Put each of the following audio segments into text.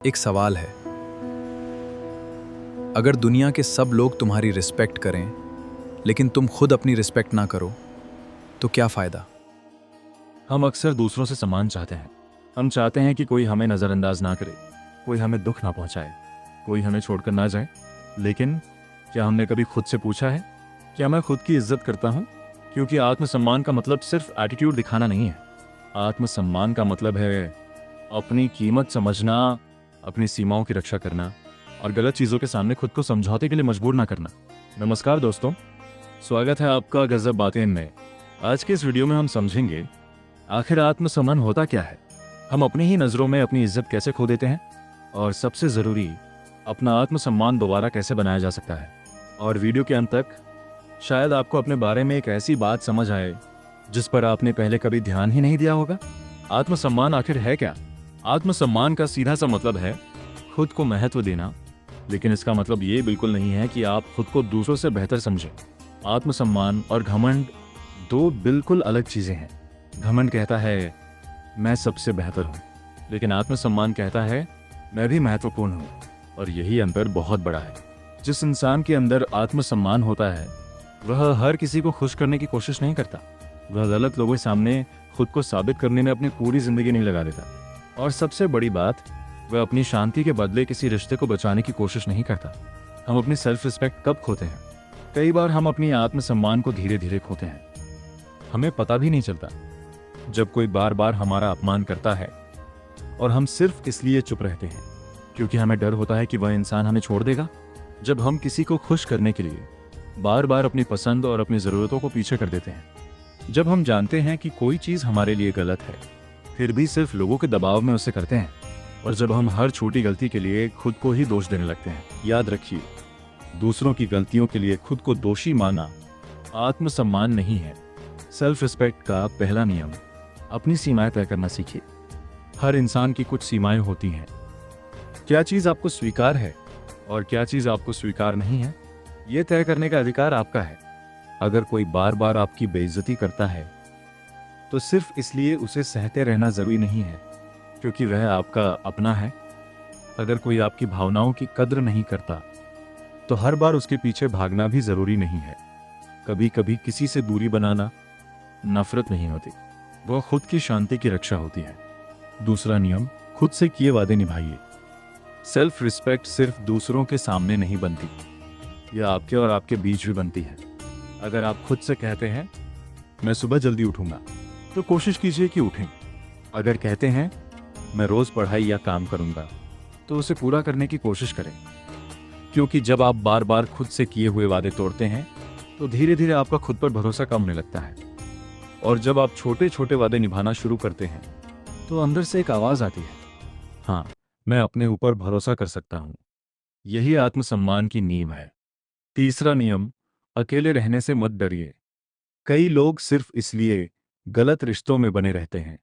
एक सवाल है, अगर दुनिया के सब लोग तुम्हारी रिस्पेक्ट करें लेकिन तुम खुद अपनी रिस्पेक्ट ना करो तो क्या फायदा। हम अक्सर दूसरों से सम्मान चाहते हैं। हम चाहते हैं कि कोई हमें नज़रअंदाज ना करे, कोई हमें दुख ना पहुंचाए, कोई हमें छोड़कर ना जाए। लेकिन क्या हमने कभी खुद से पूछा है, क्या मैं खुद की इज्जत करता हूं? क्योंकि आत्मसम्मान का मतलब सिर्फ एटीट्यूड दिखाना नहीं है। आत्मसम्मान का मतलब है अपनी कीमत समझना, अपनी सीमाओं की रक्षा करना और गलत चीज़ों के सामने खुद को समझौते के लिए मजबूर ना करना। नमस्कार दोस्तों, स्वागत है आपका गजब बातें में। आज के इस वीडियो में हम समझेंगे आखिर आत्मसम्मान होता क्या है, हम अपनी ही नज़रों में अपनी इज्जत कैसे खो देते हैं और सबसे ज़रूरी, अपना आत्मसम्मान दोबारा कैसे बनाया जा सकता है। और वीडियो के अंत तक शायद आपको अपने बारे में एक ऐसी बात समझ आए जिस पर आपने पहले कभी ध्यान ही नहीं दिया होगा। आत्मसम्मान आखिर है क्या? आत्मसम्मान का सीधा सा मतलब है खुद को महत्व देना, लेकिन इसका मतलब ये बिल्कुल नहीं है कि आप खुद को दूसरों से बेहतर समझें। आत्मसम्मान और घमंड दो बिल्कुल अलग चीज़ें हैं। घमंड कहता है मैं सबसे बेहतर हूँ, लेकिन आत्मसम्मान कहता है मैं भी महत्वपूर्ण हूँ। और यही अंतर बहुत बड़ा है। जिस इंसान के अंदर आत्मसम्मान होता है वह हर किसी को खुश करने की कोशिश नहीं करता। वह गलत लोगों के सामने खुद को साबित करने में अपनी पूरी जिंदगी नहीं लगा देता। और सबसे बड़ी बात, वह अपनी शांति के बदले किसी रिश्ते को बचाने की कोशिश नहीं करता। हम अपनी सेल्फ रिस्पेक्ट कब खोते हैं? कई बार हम अपनी आत्मसम्मान को धीरे धीरे खोते हैं, हमें पता भी नहीं चलता। जब कोई बार बार हमारा अपमान करता है और हम सिर्फ इसलिए चुप रहते हैं क्योंकि हमें डर होता है कि वह इंसान हमें छोड़ देगा। जब हम किसी को खुश करने के लिए बार बार अपनी पसंद और अपनी ज़रूरतों को पीछे कर देते हैं। जब हम जानते हैं कि कोई चीज़ हमारे लिए गलत है फिर भी सिर्फ लोगों के दबाव में उसे करते हैं। और जब हम हर छोटी गलती के लिए खुद को ही दोष देने लगते हैं। याद रखिए, दूसरों की गलतियों के लिए खुद को दोषी मानना आत्मसम्मान नहीं है। सेल्फ रिस्पेक्ट का पहला नियम, अपनी सीमाएं तय करना सीखिए। हर इंसान की कुछ सीमाएं होती हैं। क्या चीज़ आपको स्वीकार है और क्या चीज़ आपको स्वीकार नहीं है, ये तय करने का अधिकार आपका है। अगर कोई बार बार आपकी बेइज्जती करता है तो सिर्फ इसलिए उसे सहते रहना जरूरी नहीं है क्योंकि वह आपका अपना है। अगर कोई आपकी भावनाओं की कद्र नहीं करता तो हर बार उसके पीछे भागना भी जरूरी नहीं है। कभी कभी किसी से दूरी बनाना नफरत नहीं होती, वह खुद की शांति की रक्षा होती है। दूसरा नियम, खुद से किए वादे निभाइए। सेल्फ रिस्पेक्ट सिर्फ दूसरों के सामने नहीं बनती, यह आपके और आपके बीच भी बनती है। अगर आप खुद से कहते हैं मैं सुबह जल्दी उठूंगा, तो कोशिश कीजिए कि उठें। अगर कहते हैं मैं रोज पढ़ाई या काम करूंगा, तो उसे पूरा करने की कोशिश करें। क्योंकि जब आप बार बार खुद से किए हुए वादे तोड़ते हैं तो धीरे धीरे आपका खुद पर भरोसा कम होने लगता है। और जब आप छोटे छोटे वादे निभाना शुरू करते हैं तो अंदर से एक आवाज आती है, हाँ, मैं अपने ऊपर भरोसा कर सकता हूं। यही आत्मसम्मान की नींव है। तीसरा नियम, अकेले रहने से मत डरिए। कई लोग सिर्फ इसलिए गलत रिश्तों में बने रहते हैं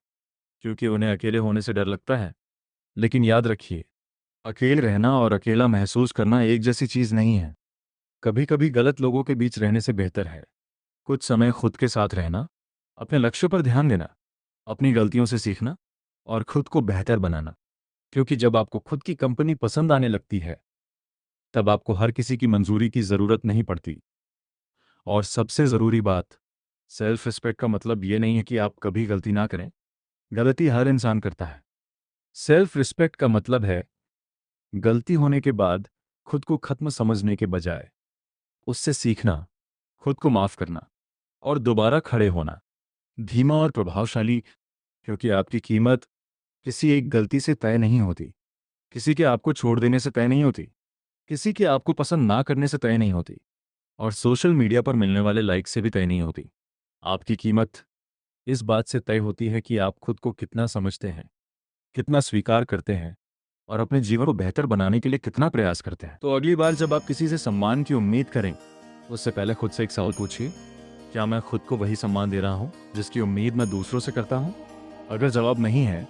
क्योंकि उन्हें अकेले होने से डर लगता है। लेकिन याद रखिए, अकेले रहना और अकेला महसूस करना एक जैसी चीज नहीं है। कभी कभी गलत लोगों के बीच रहने से बेहतर है कुछ समय खुद के साथ रहना, अपने लक्ष्य पर ध्यान देना, अपनी गलतियों से सीखना और खुद को बेहतर बनाना। क्योंकि जब आपको खुद की कंपनी पसंद आने लगती है तब आपको हर किसी की मंजूरी की जरूरत नहीं पड़ती। और सबसे जरूरी बात, सेल्फ रिस्पेक्ट का मतलब ये नहीं है कि आप कभी गलती ना करें। गलती हर इंसान करता है। सेल्फ रिस्पेक्ट का मतलब है गलती होने के बाद खुद को खत्म समझने के बजाय उससे सीखना, खुद को माफ करना और दोबारा खड़े होना। धीमा और प्रभावशाली, क्योंकि आपकी कीमत किसी एक गलती से तय नहीं होती, किसी के आपको छोड़ देने से तय नहीं होती, किसी के आपको पसंद ना करने से तय नहीं होती और सोशल मीडिया पर मिलने वाले लाइक से भी तय नहीं होती। आपकी कीमत इस बात से तय होती है कि आप खुद को कितना समझते हैं, कितना स्वीकार करते हैं और अपने जीवन को बेहतर बनाने के लिए कितना प्रयास करते हैं। तो अगली बार जब आप किसी से सम्मान की उम्मीद करें, उससे पहले खुद से एक सवाल पूछिए, क्या मैं खुद को वही सम्मान दे रहा हूँ जिसकी उम्मीद मैं दूसरों से करता हूँ? अगर जवाब नहीं है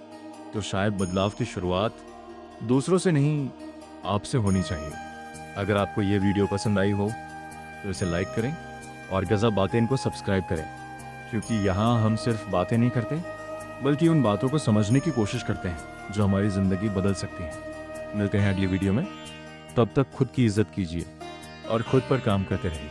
तो शायद बदलाव की शुरुआत दूसरों से नहीं, आपसे होनी चाहिए। अगर आपको ये वीडियो पसंद आई हो तो इसे लाइक करें और गजब बातें को सब्सक्राइब करें, क्योंकि यहाँ हम सिर्फ बातें नहीं करते बल्कि उन बातों को समझने की कोशिश करते हैं जो हमारी ज़िंदगी बदल सकती हैं। मिलते हैं अगली वीडियो में। तब तक खुद की इज्जत कीजिए और खुद पर काम करते रहिए।